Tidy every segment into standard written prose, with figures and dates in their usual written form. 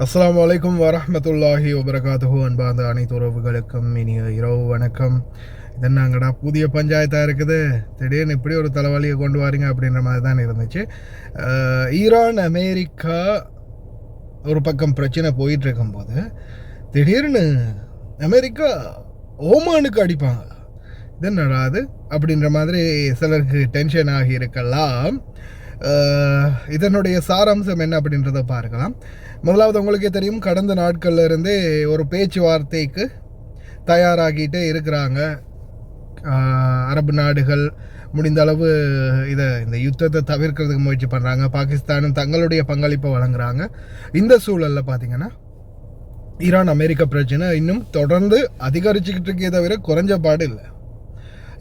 அஸ்ஸலாமு அலைக்கும் வரஹ்மத்துல்லாஹி வபரகாத்துஹு. அன்பார்ந்த அனைத்து உறவுகளுக்கும் இனிய இரவு வணக்கம். இதென்னாங்கடா புதிய பஞ்சாயத்தாக இருக்குது, திடீர்னு இப்படி ஒரு தலைவலியை கொண்டு வாரீங்க அப்படின்ற மாதிரி தான் இருந்துச்சு. ஈரான் அமெரிக்கா ஒரு பக்கம் பிரச்சனை போயிட்டு இருக்கும்போது திடீர்னு அமெரிக்கா ஓமானுக்கு அடிப்பாங்க. இதென்னடா அது அப்படின்ற மாதிரி சிலருக்கு டென்ஷன் ஆகி இருக்கலாம். இதனுடைய சாராம்சம் என்ன அப்படின்றத பார்க்கலாம். முதலாவது உங்களுக்கே தெரியும், கடந்த நாட்கள்ல இருந்தே ஒரு பேச்சுவார்த்தைக்கு தயாராகிட்டே இருக்கிறாங்க அரபு நாடுகள். முடிந்த அளவு இந்த யுத்தத்தை தவிர்க்கிறதுக்கு முயற்சி பண்ணுறாங்க. பாகிஸ்தானும் தங்களுடைய பங்களிப்பை வழங்குறாங்க. இந்த சூழலில் பார்த்தீங்கன்னா ஈரான் அமெரிக்கா பிரச்சனை இன்னும் தொடர்ந்து அதிகரிச்சுக்கிட்டு இருக்கே தவிர குறைஞ்ச பாடு இல்லை.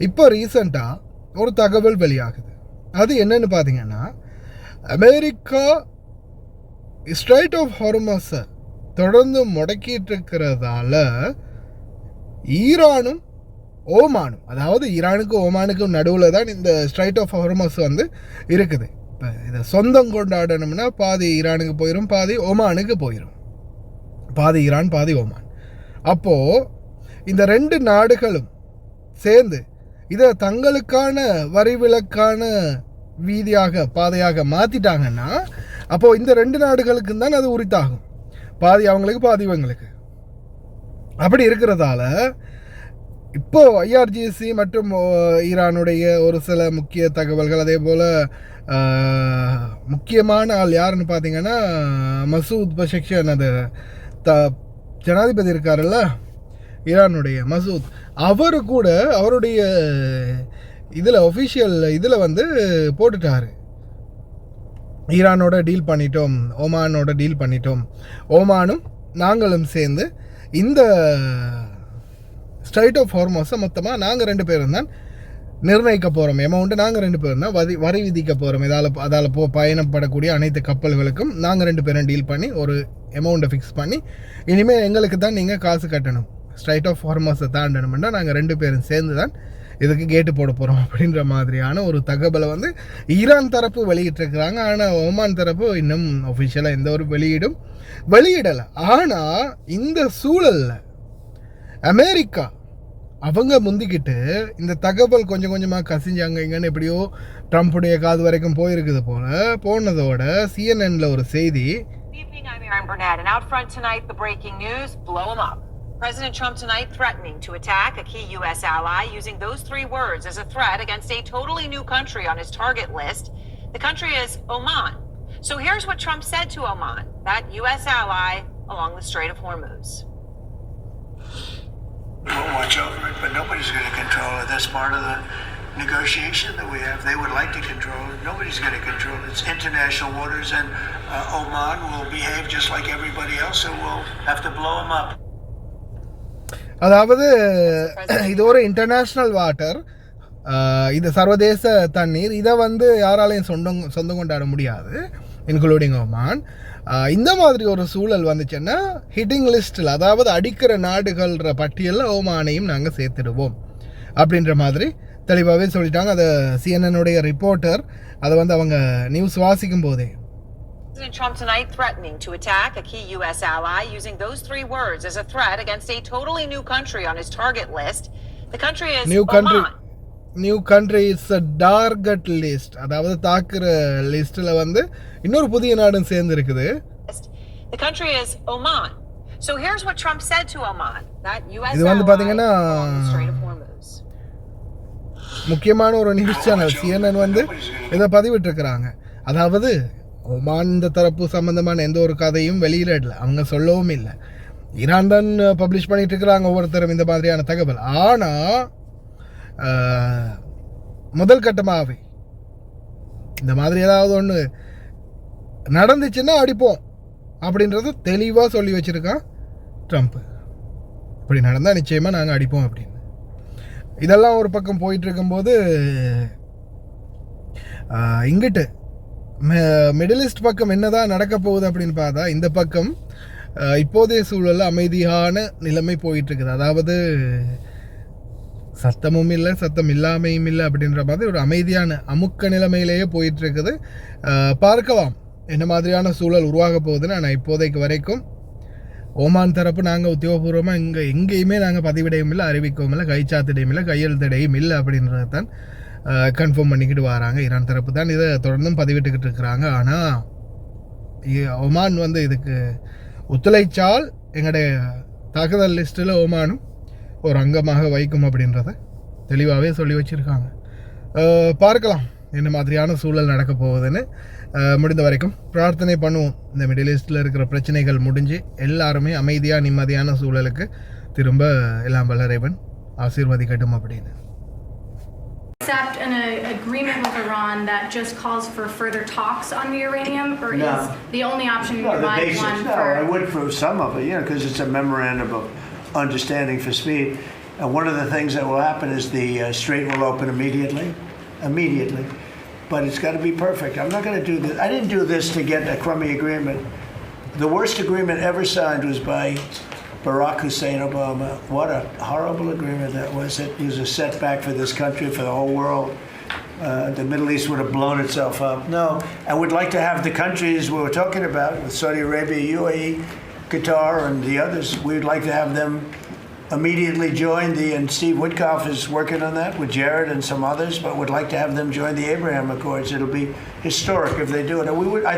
இப்போ ரீசண்டாக ஒரு தகவல் வெளியாகுது. அது என்னன்னு பார்த்தீங்கன்னா, அமெரிக்கா ஸ்ட்ரைட் ஆஃப் ஹார்மஸை தொடர்ந்து முடக்கிட்டு இருக்கிறதால ஈரானும் ஓமானும், அதாவது ஈரானுக்கும் ஓமானுக்கும் நடுவில் தான் இந்த ஸ்ட்ரைட் ஆஃப் ஹார்மஸ் இருக்குது. இப்போ இதை சொந்தம் கொண்டாடணும்னா பாதி ஈரானுக்கு போயிடும், பாதி ஓமானுக்கு போயிடும். பாதி ஈரான், பாதி ஓமான். அப்போது இந்த ரெண்டு நாடுகளும் சேர்ந்து இதை தங்களுக்கான வரிவிலக்கான வீதியாக பாதையாக மாற்றிட்டாங்கன்னா அப்போது இந்த ரெண்டு நாடுகளுக்கு தான் அது உரித்தாகும். பாதி அவங்களுக்கு, பாதி இவங்களுக்கு. அப்படி இருக்கிறதால இப்போ ஐஆர்ஜிசி மற்றும் ஈரானுடைய ஒரு சில முக்கிய தகவல்கள், அதே போல் முக்கியமான ஆள் யாருன்னு பார்த்தீங்கன்னா மசூத் பஷக்ஷன், அது ஜனாதிபதி இருக்காருல்ல ஈரானுடைய மசூத், அவரு கூட அவருடைய இதில் ஒஃபிஷியல் இதில் போட்டுட்டாரு, ஈரானோட டீல் பண்ணிட்டோம், ஓமானோட டீல் பண்ணிட்டோம், ஓமானும் நாங்களும் சேர்ந்து இந்த ஸ்ட்ரைட் ஆஃப் ஹார்மஸை மொத்தமாக நாங்கள் ரெண்டு பேரும் தான் நிர்ணயிக்க போகிறோம். அமௌண்ட்டு நாங்கள் ரெண்டு பேரும் தான் வரி விதிக்க போகிறோம். அதால் பயணப்படக்கூடிய அனைத்து கப்பல்களுக்கும் நாங்கள் ரெண்டு பேரும் டீல் பண்ணி ஒரு அமௌண்ட்டை ஃபிக்ஸ் பண்ணி இனிமேல் எங்களுக்கு தான் நீங்கள் காசு கட்டணும். ஸ்ட்ரைட் ஆஃப் ஹார்மஸை தாண்டணும்னா நாங்கள் ரெண்டு பேரும் சேர்ந்து தான் இதுக்கு கேட்டு போட போகிறோம் அப்படின்ற மாதிரியான ஒரு தகவலை ஈரான் தரப்பு வெளியிட்டிருக்கிறாங்க. ஆனால் ஓமான் தரப்பு இன்னும் ஒஃபிஷியலாக எந்த ஒரு வெளியிடலை. ஆனால் இந்த சூழலில் அமெரிக்கா அவங்க முந்திக்கிட்டு இந்த தகவல் கொஞ்சம் கொஞ்சமாக கசிஞ்சாங்க. இங்கன்னு எப்படியோ ட்ரம்ப்புடைய காது வரைக்கும் போயிருக்குது போனதோட சிஎன்என்ல ஒரு செய்தி. President Trump tonight threatening to attack a key U.S. ally using those three words as a threat against a totally new country on his target list. The country is Oman. So here's what Trump said to Oman, that U.S. ally along the Strait of Hormuz. We'll watch over it, but nobody's going to control it. That's part of the negotiation that we have. They would like to control it. Nobody's going to control it. It's international waters, and Oman will behave just like everybody else, so we'll have to blow them up. அதாவது இது ஒரு international water, இது சர்வதேச தண்ணீர். இதை யாராலையும் சொந்தம் கொண்டாட முடியாது, இன்க்ளூடிங் ஓமான். இந்த மாதிரி ஒரு சூழல் வந்துச்சுன்னா ஹிட்டிங் லிஸ்ட்டில், அதாவது அடிக்கிற நாடுகள்ன்ற பட்டியலில் ஓமானையும் நாங்கள் சேர்த்துடுவோம் அப்படின்ற மாதிரி தெளிவாகவே சொல்லிட்டாங்க. அதை சிஎன்என்னுடைய ரிப்போர்ட்டர் அதை அவங்க நியூஸ் வாசிக்கும் போதே, President Trump tonight threatening to attack a key U.S. ally using those three words as a threat against a totally new country on his target list. The country is Oman. New country is a target list. அதாவது தாக்குற லிஸ்ட்ல இன்னொரு புதிய நாடும் சேர்ந்து இருக்குது. The country is Oman. So here's what Trump said to Oman, that U.S. இது பாத்தீங்கன்னா முக்கியமான ஒரு நியூஸ் சேனல் CNN இதை பதிவிட்டு இருக்கிறாங்க. அதாவது ஒமான் இந்த தரப்பு சம்பந்தமான எந்த ஒரு கதையும் வெளியிடல, அவங்க சொல்லவும் இல்லை. ஈரான் தான் பப்ளிஷ் பண்ணிட்டு இருக்கிறாங்க ஒவ்வொருத்தரும் இந்த மாதிரியான தகவல். ஆனால் முதல் கட்டமாகவே இந்த மாதிரி ஏதாவது ஒன்று நடந்துச்சுன்னா அடிப்போம் அப்படின்றது தெளிவாக சொல்லி வச்சுருக்கான் ட்ரம்ப். இப்படி நடந்தால் நிச்சயமாக நாங்கள் அடிப்போம் அப்படின்னு. இதெல்லாம் ஒரு பக்கம் போயிட்டு இருக்கும்போது இங்கிட்டு மிடில் ஈஸ்ட் பக்கம் என்னதான் நடக்க போகுது அப்படின்னு பார்த்தா, இந்த பக்கம் இப்போதைய சூழலில் அமைதியான நிலைமை போயிட்டுருக்குது. அதாவது சத்தமும் இல்லை, சத்தம் இல்லாமையும் இல்லை அப்படின்ற மாதிரி ஒரு அமைதியான அமுக்க நிலைமையிலேயே போயிட்டுருக்குது. பார்க்கலாம் என்ன மாதிரியான சூழல் உருவாக போகுதுன்னு. ஆனால் இப்போதைக்கு வரைக்கும் ஓமான் தரப்பு நாங்கள் உத்தியோகபூர்வமாக எங்கேயுமே நாங்கள் பதிவிடையும் இல்லை, அறிவிக்கவும் இல்லை, கைச்சாத்திடையும் இல்லை, கையெழுத்திடையும் இல்லை அப்படின்றத தான் கன்ஃபார்ம் பண்ணிக்கிட்டு வராங்க. ஈரான் தரப்பு தான் இதை தொடர்ந்தும் பதிவிட்டுக்கிட்டு இருக்கிறாங்க. ஆனால் ஒமான் வந்து இதுக்கு ஒத்துழைச்சால் எங்களுடைய தாக்குதல் லிஸ்ட்டில் ஒமானும் ஒரு அங்கமாக வைக்கும் அப்படின்றத தெளிவாகவே சொல்லி வச்சுருக்காங்க. பார்க்கலாம் என்ன மாதிரியான சூழல் நடக்க போகுதுன்னு. முடிந்த வரைக்கும் பிரார்த்தனை பண்ணுவோம், இந்த மிடில் ஈஸ்டில் இருக்கிற பிரச்சனைகள் முடிஞ்சு எல்லாருமே அமைதியாக நிம்மதியான சூழலுக்கு திரும்ப எல்லாம் வல்ல இறைவன் ஆசீர்வதிக்கட்டும் அப்படின்னு. Accept an agreement with Iran that just calls for further talks on the uranium, or No. is the only option in No, your the mind basics, one no, for? I would for some of it, because it's a memorandum of understanding for speed. And one of the things that will happen is the strait will open immediately. But it's got to be perfect. I'm not going to do this. I didn't do this to get a crummy agreement. The worst agreement ever signed was by Barack Hussein Obama. What a horrible agreement that was. It was a setback for this country, for the whole world. The Middle East would have blown itself up. No, I would like to have the countries we were talking about, with Saudi Arabia, UAE, Qatar, and the others, we'd like to have them immediately join and Steve Witkoff is working on that with Jared and some others, but would like to have them join the Abraham Accords. It'll be historic if they do it. And I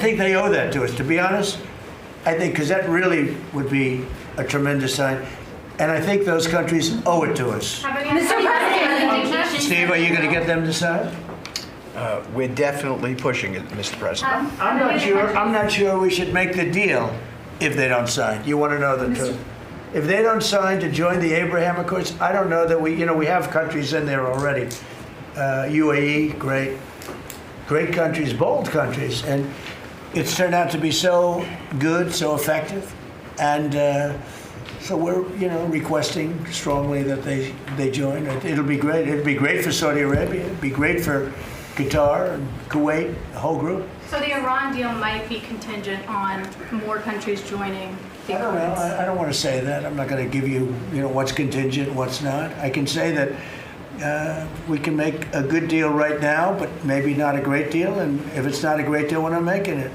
think they owe that to us, to be honest. I think, because that really would be a tremendous sign. And I think those countries owe it to us. Mr. President, Steve, are you going to get them to sign? We're definitely pushing it, Mr. President. I'm not sure we should make the deal if they don't sign. You want to know the truth? If they don't sign to join the Abraham Accords, I don't know that we have countries in there already. UAE, great countries, bold countries, and it's turned out to be so good, so effective, and so we're requesting strongly that they join. It'll be great. It'll be great for Saudi Arabia. It'll be great for Qatar and Kuwait, the whole group. so the Iran deal might be contingent on more countries joining the I don't know. accords. I don't want to say that. I'm not going to give you, what's contingent, what's not. I can say that we can make a good deal right now, but maybe not a great deal. And if it's not a great deal, we're not making it.